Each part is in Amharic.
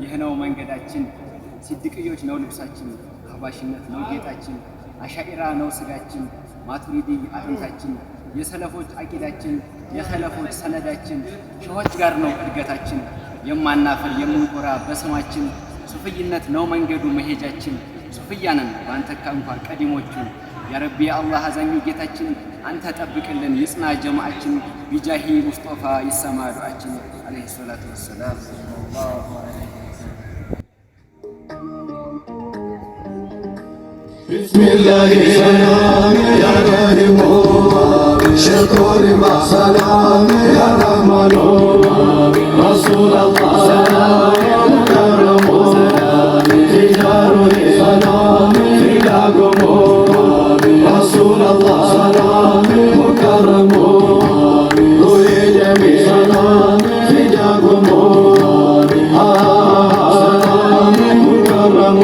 ይህ ነው መንገዳችን፣ ሲድቅዮች ነው ልብሳችን፣ አህባሽነት ነው ጌጣችን፣ አሻኢራ ነው ስጋችን፣ ማቱሪዲ አጥንታችን፣ የሰለፎች አቂዳችን፣ የኸለፎች ሰነዳችን፣ ሸሆች ጋር ነው እድገታችን፣ የማናፍር የምንኮራ በስማችን፣ ሱፍይነት ነው መንገዱ መሄጃችን፣ ሱፍያንን ባንተካ እንኳን ቀዲሞቹ ያረቢ አላህ አዛኙ ጌታችን አንተ ጠብቅልን ይጽና ጀማዓችን ቢጃሂ ሙስጠፋ ይሰማ ዱዓችን አለይሂ ሰላቱ ወሰላም ሰለላሁ ዐለይሂ ቢስሚላሂ ሰላም ያ ረሂሙ ሽኩር ማ ሰላም ያ ረህማኑ ረሱላላህ ሰላም ያ ሙከረሙ ፊዳሩኒ ሰላም ፊዳጉሙ ረሱላላህ ሰላም ሙከረሙ ሩሂ ጀሚ ሰላም ፊዳጉሙ ሰላም ሙከረሙ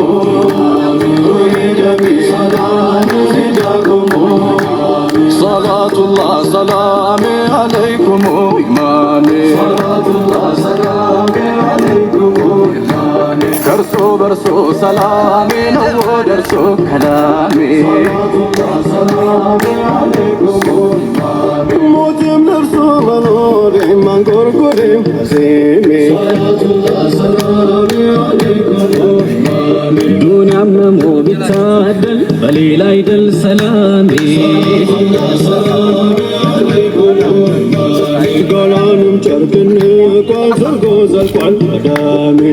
صلاتullah salami aleykum imani Salatullah salami aleykum imani Karsu bersu salami nawo dersu kalami Salatullah salami aleykum imani Mutim dersu manorim mangurgurim azimi Salatullah salami aleykum imani Dunyam namo bitadel balil aydel salami Galanım çarkını kalsın gözler kalp adamı